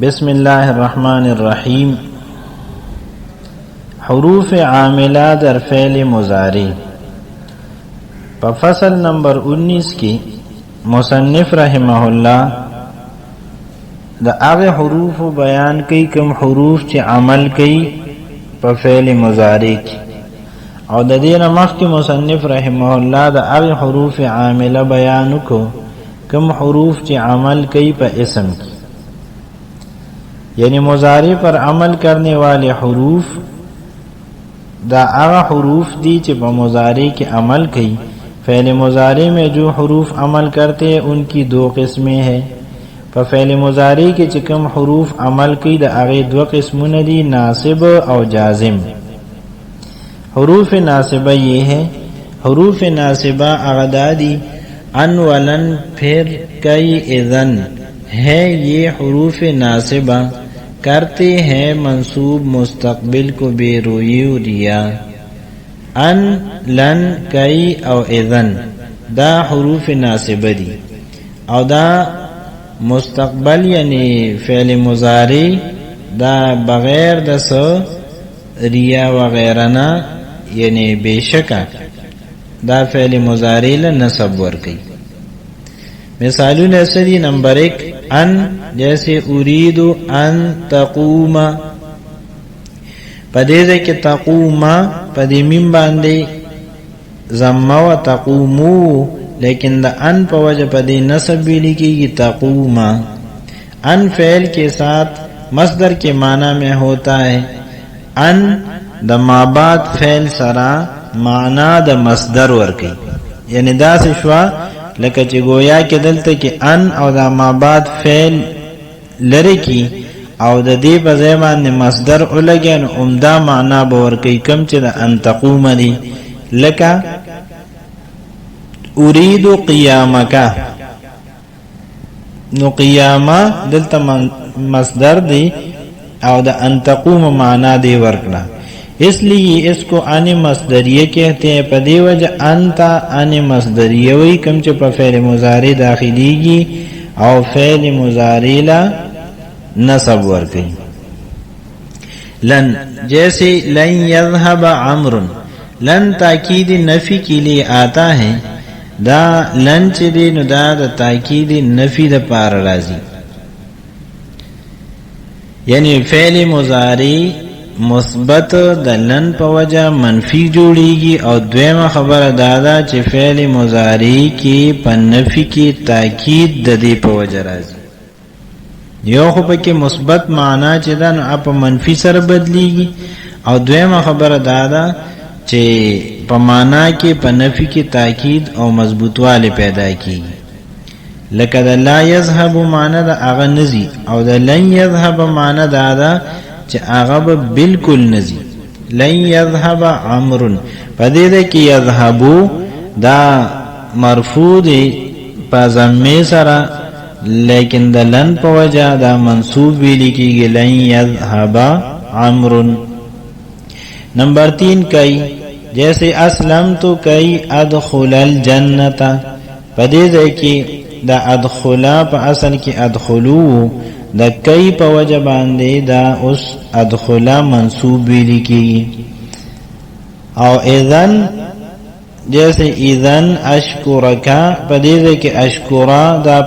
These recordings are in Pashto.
بسم الله الرحمن الرحیم. حروف عاملہ در فعل مضارع. په فصل نمبر 19 کی مصنف رحمه الله د هغه حروف بیان کوي کوم حروف چې عمل کوي په فعل مضارع کی، او د دې نه مخکې مصنف رحمه الله د هغه حروف عاملہ بیان کو کوم حروف چې عمل کوي په اسم کی، یعنی مضارع پر عمل کرنے والے حروف دا آغا حروف دی چې په مضارع کے عمل کی. فعل مضارع میں جو حروف عمل کرتے ہیں ان کی دو قسمیں ہیں. په فعل مضارع کے چکم حروف عمل کی دا آغی دو قسمون دی، ناصب او جازم. حروف ناصبہ یہ ہے، حروف ناصبہ اغدادی ان ولن پھر کئی اذن ہے. یہ حروف ناصبہ کرتے ہیں منصوب مستقبل کو بے روئی و ریا. ان لن کئی او اذن دا حروف ناصبہ دی، او دا مستقبل یعنی فعل مضارع دا بغیر دا سو ریا وغیرنا یعنی بے شکا دا فعل مضارع لنصب ورکی. مثالون ایسے نمبر 1 ان، جیسے اريد ان تقوم، پدیدے کہ تقوم پدی میم باندے ضمہ و تقومو، لیکن دا ان پا وجہ پدی نصب بھی لکھی گی تقوم. ان فعل کے ساتھ مصدر کے معنی میں ہوتا ہے. ان دا مابعد فعل سرا معنی دا مصدر ورکی، یعنی دا سشوا لکه چې گویا کې دلته کې ان او دا ما بعد فعل لري کی او د دې په ځای باندې مصدر ولګي نو عمده معنا به ورکوي کم چې د ان تقوم دی. لکه اريد قیامک، نو قیامه دلته مصدر دی او د ان تقوم معنا دی ورکړه، اس لیے اس کو ان مصدریہ کہتے ہیں. پدی وجہ انتا ان مصدریہ وی کم چو پا فعل مضارع داخلی گی او فعل مضارع لا نصب ورکی. لن، جیسے لن یذهب عمر، لن تاکید نفی کے لیے آتا ہے. دا لن چی دی نو دا تاکید نفی دا پار رازی، یعنی فعل مضارع مثبت د لن په وجه منفی جوړیږي، او دویمه خبره دادا چې فعل مضارع کې په نفی کې تاکید د دې په وجه راځي. یو خو پکې مثبت معنا چې دا نو په منفی سره بدلیږي، او دویمه خبره دادا چې په معنا کې په نفی کې تاکید او مضبوطواله پیدا کیږي. لکه د لا یذهب معنا د اغه نزي، او د لن یذهب معنا دادا چې هغه بالکل نزي. لن یذهب عمرو، پدې ده کې یذهبو دا مرفوع دی په ضمه سره، لیکن د لن په وجه دا منصوب ویل کېږي لن یذهب عمرو. نمبر 3 کئی، جیسے اسلمت کئی ادخل الجنت، پدې ده کې دا ادخلا په اصل کې ادخلو، دا کئی پا وجہ باندے دا اس ادخلا منصوب بھی لکی. او اذن، جیسے اذن اشکرکا، پدیدے کہ اشکرا دا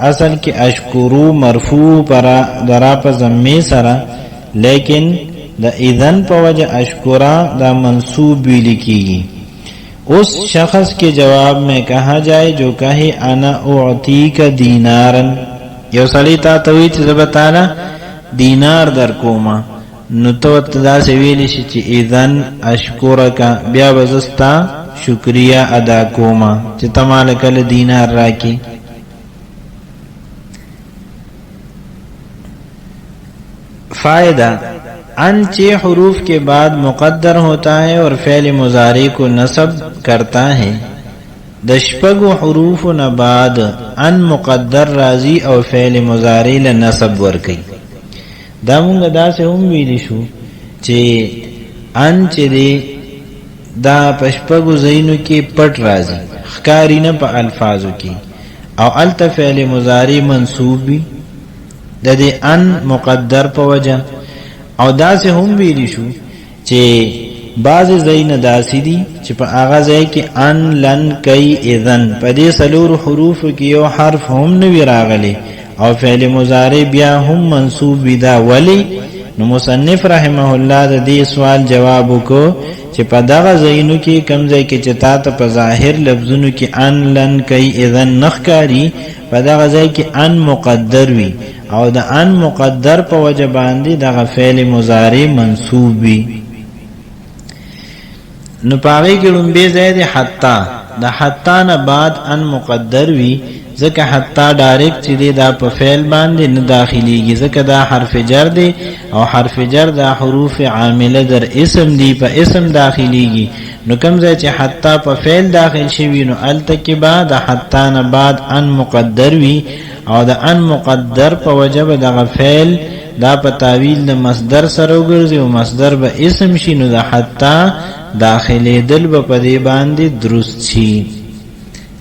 اصل کی اشکرو مرفوع پرا درا پا ضمی سرا، لیکن دا اذن پا وجہ اشکرا دا منصوب بھی لکی گی. اس شخص کے جواب میں کہا جائے جو کہے انا اعطیک دینارن، یو سړی تا ته وی چې زه تعالی دینار در کوما، نو تو دا سی ویلی شي چې اذن اشکرک، بیا بزستا شکریہ ادا کوما چې تمال کل دینار راکی. فائدہ، ان چھ حروف کے بعد مقدر ہوتا ہے اور فعل مضارع کو نصب کرتا ہے. د شپږو حروف نه بعد ان مقدر راضی او فعل مضارع له نصب ورکی. دا مونږ دا سه هم ویلی شو چې ان چې دی دا پشپږو زینو کې پټ راضی، ښکاری نه په الفاظو کې، او الته فعل مضارع منصوب وي د دې ان مقدر په وجه او داسې هم ویلی شو چې بعض زین داسې دي چې په هغه ځای کې ان لن کای اذن په دې سلور حروف کې یو حرف هم نه وی راغلی او فعل مضارع بیا هم منصوب ودا ولی نو مصنف رحمه الله د دې سوال جواب وکړو چې په دغه ځایونو کې کوم ځای کې چې تا ته په ظاهر لفظونو کې ان لن کای اذن نخکاری په دغه ځای کې ان مقدر وي او د ان مقدر په وجه باندې دغه فعل مضارع منصوب وي نو پاغي کې لومبه ځای د حتا د حتا نه بعد ان مقدر وي ځکه حتا ډایرکټ چې دا په فعل باندې نه داخليږي ځکه دا حرف جر دی او حرف جر دا حروف عامله در اسم دی په اسم داخليږي نو کوم ځای چې حتا په فعل داخل شوی نو التکبا د حتا نه بعد ان مقدر وي او د ان مقدر په وجب دغه فعل دا په تعویل د مصدر سره وګرځي او مصدر به اسم شي نو د حتا داخلي دل په دې باندې درست شي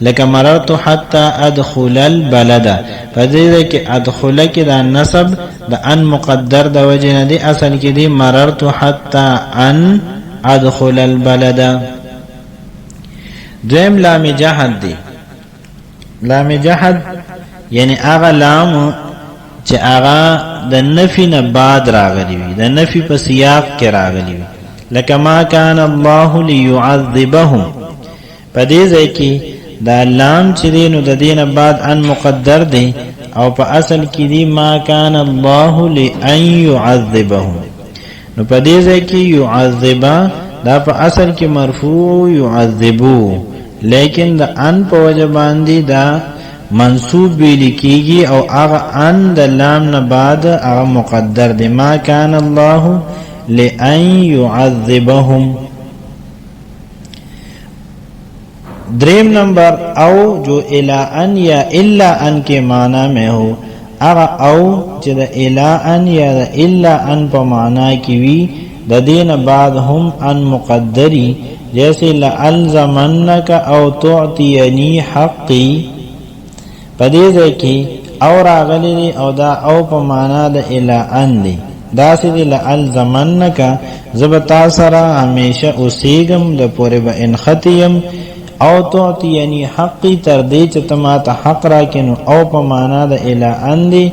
لکه مررت حتى ادخل البلد فدې کې ادخل کې دا نسب د ان مقدر د وجه نه دی اصل کې دی مررت حتى ان ادخل البلد دویم لام جهد دی لام جهد یعنی هغه لام چې هغه د نفي نه بعد راغلی وي د نفي په سیاق کې راغلی وي لکه ما كان الله ليعذبهم پدې ځای کې دا لام چې نو د دینه بعد ان مقدر دی او په اصل کې دی ما كان الله لان يعذبهم نو پدې ځای کې يعذبا دا په اصل کې مرفوع يعذبو لیکن د ان په وجه باندې دا منصوب لیکيږي او هغه ان د لام نه بعد هغه مقدر دی ما كان الله لان يعذبهم دریم نمبر او جو الى ان یا الا ان کے معنی میں ہو اغا او چې د الى ان یا د الا ان په معنی کې وي د دین بعد هم ان مقدری جیسے لالزمنک او تعطینی حقی پدې ځکه او راغلی دی او دا او په معنا د الى ان دی دا سې لالزمنک زبتا سره همیشه اوسېګم د پوره به انختیم او تعطینی حقی تر دې چې تما ته حق راکینو او په معنا د الى ان دی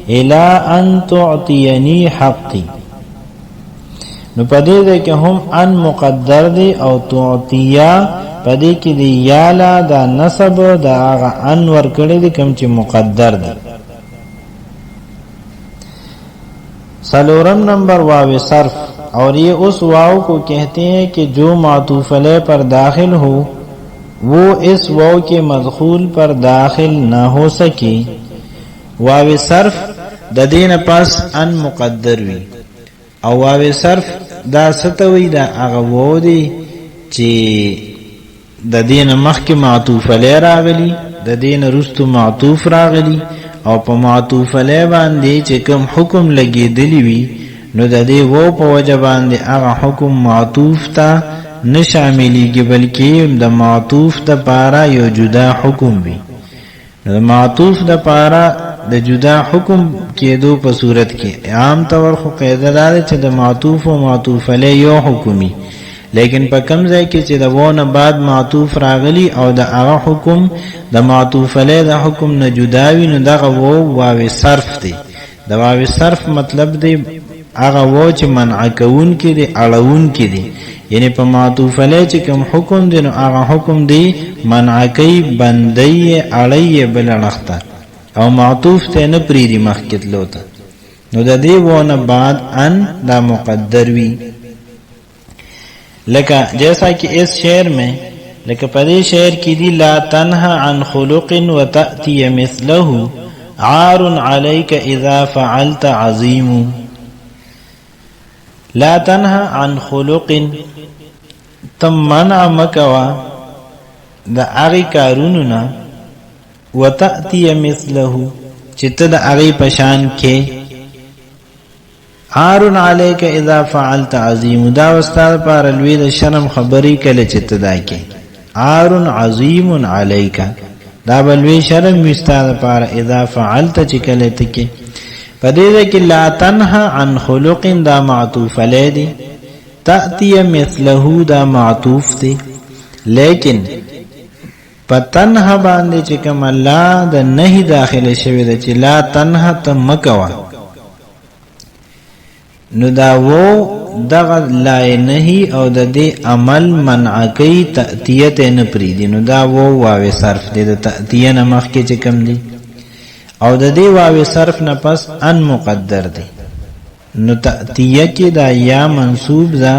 الى ان تعطینی حقی نو پدې ده کې هم ان مقدر دی او تعطیا پدې کې دی یالا دا نسب دا هغه ان ور کړی دی کوم چې مقدر دی سلورم نمبر واو صرف اور یہ اس واو کو کہتے ہیں کہ جو معطوف علیہ پر داخل ہو وہ اس واو کے مدخول پر داخل نہ ہو سکی واو صرف د دین پس ان مقدر وی او واو صرف دا ستوي دا هغه وو دی چې د دین مخکې معطوف علیه راغلی د دین رستو معطوف راغلی او په معطوف علیه باندې چې کوم حکم لګیدلی وی نو د دې وو په وجه باندې هغه حکم معطوف ته نه شاملېږي بلکې د معطوف د پاره یو جدا حکم وي د معطوف د پاره د جدا حکم کېدو په صورت کې عام طور خو قاعده ده چې د معطوف او معطوف علیه یو حکمي لیکن په کم ځای کې چې د وونه بعد معطوف راغلی او د هغه حکم د معطوف علیه د حکم نه جدا وي نو دغه واو صرف دی د واو صرف مطلب دی هغه وو چې منع کون کې دی اړون کې دی یعنی په معطوف علیه چې کوم حکم دی نو هغه حکم دی منع کوي بندي اړي بل لخته او معطوف ته نه پریری مخکې لوته نو د دې وونه بعد ان دا مقدر وی لکه جیسا کہ اس شعر میں لکه پدې شعر کې دی لا تنها عن خلق وتأتي مثله عار عليك اذا فعلت عظيم لا تنها عن خلق تم منع مکوا د هغه کارونو نه وتأتي مثله چې ته د هغه پشان کې عارن علیک اذا فعلت عظیم دا واستاد پر لوی د شرم خبرې کله چې تدا کې عارن عظیم علیک دا بلوی شرم واستاد پر اذا فعلت چې کله ته کې پدې کې لا تنها عن خلق دا معطوف علیه تأتی مثله دا معطوف دی، لیکن پتنها باندې چې کوم الله د نهي داخله شوی د چې لا تنها تمکوا، نو دا وو دغه لا نهي او د دې عمل منع کوي، تأتیت نه پریدي، نو دا وو واو صرف دی د تأتیه نه مخکې چې کوم دی، او د دې واو صرف نه پس ان مقدر دی، نو تأتیه کې دا یا منصوب دا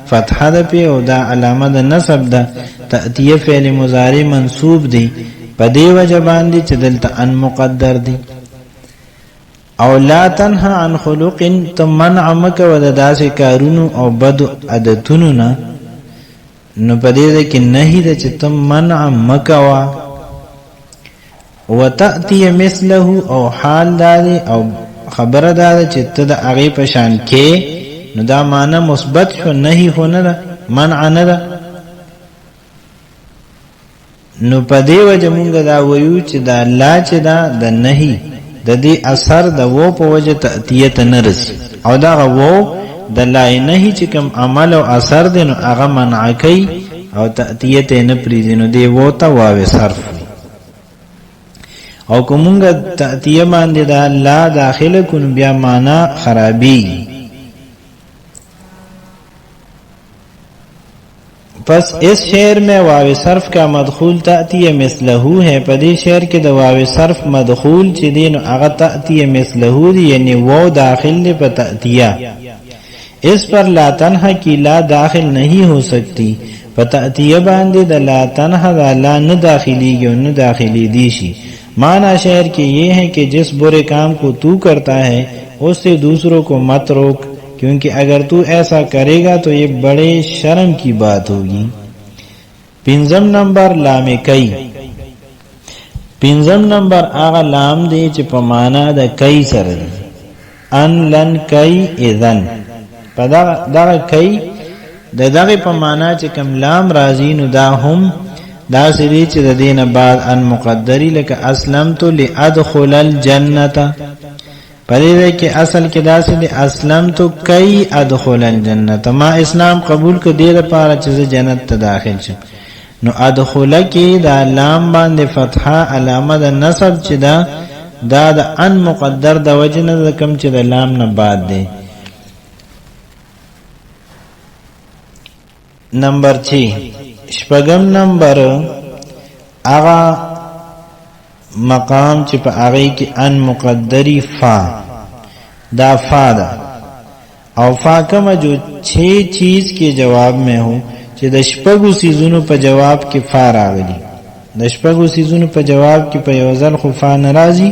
فتحه ده پی او دا علامه دا نصب ده، تأتیه فعل مضارع منصوب دی پا دی وجه باندی چه دلتا ان مقدر دی. او لا تنها عن خلق تم منع مکا و دا داس کارونو او بد عدتونو نا، نو پا دی ده که نهی ده چه تم منع مکا و تأتی مثله او حال دادی او خبر داده چه تد اغی پشان که، نو دا معنی مثبت شو، نهی خو نه ده، منع نه ده. نو په دې وجه مونږ دا ویو چې دا لا چې دا د نهی د دې اثر د وو په وجه تأتیه نه رسي، او دا وو د لا نهی چې کوم عمل او اثر دی نو هغه منع کوي او تأتیه نه پریږدي، نو دی وو ته واو صرف. او کومه تأتیه باندې دا لا داخله کون بیا معنا خرابي. پس اس شعر میں واو صرف کا مدخول تأتی مثلہو ہے، پدی شعر کے دا واو صرف مدخول چی دین اغا تأتی مثلہو دی، یعنی وہ داخل دی پا تأتیہ. اس پر لا تنہا کی لا داخل نہیں ہو سکتی، پا تأتیہ باندی دا لا تنہا دا لا نہ داخلی گی و نہ داخلی دیشی. معنی شعر کے یہ ہے کہ جس برے کام کو تو کرتا ہے اس سے دوسروں کو مت روک، کیونکہ اگر تو ایسا کرے گا تو یہ بڑے شرم کی بات ہوگی. پنزم نمبر لام کئی. پنزم نمبر آغا لام دے چی پمانا دا کئی سر دے، ان لن کئی اذن. پا دا کئی دا دا پمانا چی کم لام رازی نو دا ہم دا سری چی دا دین بعد ان مقدری لکا اسلمتو لأدخل الجنتا، پدې ده کې اصل کې داسې دي اسلمت کای ادخل الجنه، ما اسلام قبول ک دې لپاره چې جنت ته داخل شم. نو ادخل کې دا لام باندې فتحه علامه د نصب چې دا د ان مقدر د وجه نه کم چې د لام نه بعد دی. نمبر 6 شپږم نمبر اغا مقام چې په هغه کې ان مقدری فا، دا فا دا او فا کما جو 6 چیز کے جواب میں ہو چې د شپږو سیزونو په جواب کې فا راغلی. د شپږو سیزونو په جواب کې په یو ځل خو فا ناراضي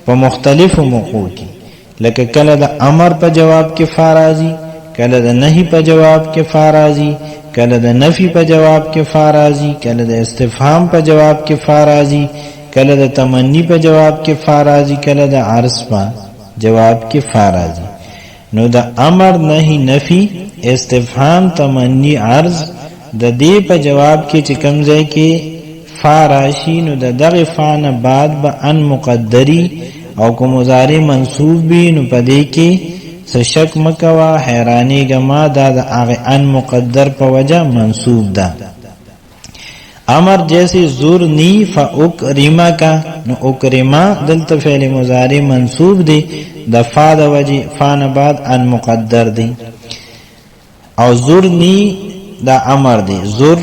په مختلفو موقعو کې، لکه کله د امر په جواب کې فا راځي، کله د نهی په جواب کې فا راځي، کله د نفی په جواب کې فا راځي، کله د استفهام په جواب کې فا راځي، کله د تمنی په جواب کې فا راځي، کله د عرض په جواب کې فا راځي. نو د امر نهی نفی استفهام تمنی عرض د دې په جواب کې چې کوم ځای کې فا راشي نو د دغه فا نه بعد به ان مقدری او کو مضارع منصوب بھی، نو په دې کې څه شک مکوا، حیرانی گما دا د هغه ان مقدر په وجه منصوب ده. امر جیسے زرنی فاکرما کا، نو اکرما دلتا فعل مضارع منصوب دی دا فا دا وجی فا نباد ان مقدر دی. او زرنی دا امر دی، زر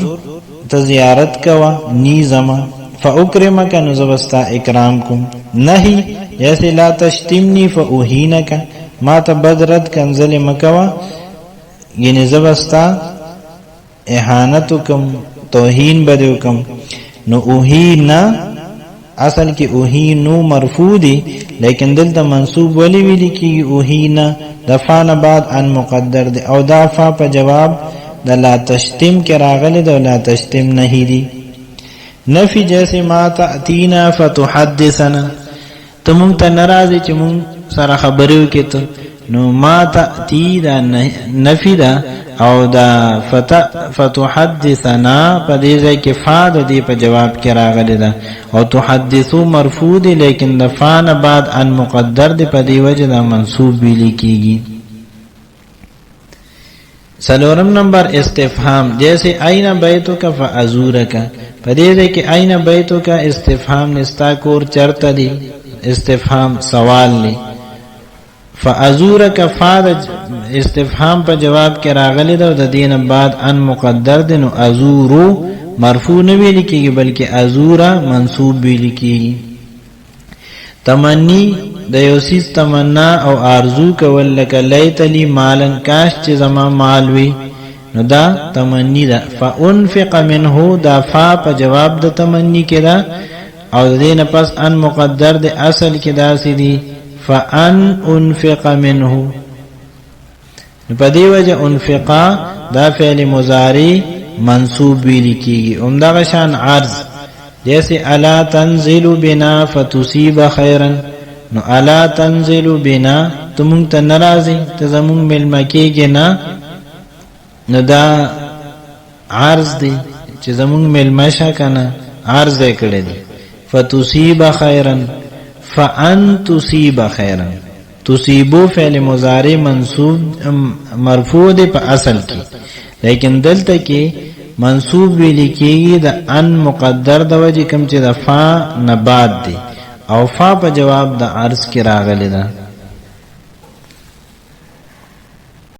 تا زیارت کوا، نی زما، فاکرما کا نو زبستا اکرام کم. نہی جیسے لا تشتمنی فاوہینا کا، ما تا بدرد کنزل مکوا، یعنی زبستا احانتو کم، توہین بدو کم. نو اوہینا اصل کی اوہینو مرفوع دی، لیکن دلتا منصوب ولی ویلی کی اوہینا دفعنا بعد ان مقدر دی، او دافع پا جواب دا لا تشتم کے راغل دا لا تشتم نہیں دی. نفی جیسے ما تأتینا فتحدثنا، تو مونگتا نرازی چی مونگ سارا خبریو کی تو، نو ما تأتی دا نفی دا او دا فتحدثنا په دې ځای کې فا د دې په جواب کې راغلی ده او تحدثو مرفوع دی لیکن د فا نه بعد ان مقدر دی په دې وجه دا منصوب ویل کیږي. سلورم نمبر استفهام جیسے این بیتک فازورک په دې ځای کې این بیتک استفهام نستا کور چرته دی استفهام سوال لی فازورک فاد استفهام په جواب کې راغلی دا د دین بعد ان مقدر دی نو ازورو مرفوع نه ویل کیږي بلکې ازورا منصوب ویل کیږي. تمنی د یو سیز تمنا او آرزو کول لکه لیت لی مالن کاش چې زما مال وي نو دا تمنی ده. فانفق منه دا فا په جواب د تمنی کې ده او دین پس ان مقدر د اصل کې داسې دی فان انفق منه په دې وجه انفقا دا فعل مضارع منصوب ویل کیږي. عمدہ شان عرض جیسے الا تنزل بنا فتصيب خيرا نو الا تنزل بنا تمون ته ناراضي ته زمون ملمکیږي نه نو دا عرض دی چې زمون ملمشه کنه عرض یې کړی دی. فتصيب خيرا فان تصيب خيرا تصيبو فعل مضارع منصوب مرفوع دی په اصل کې لیکن دلته کې منصوب ویل کېږي د ان مقدر د وجه کوم چې د فا نه بعد دی او فا په جواب د عرض کې راغلی ده.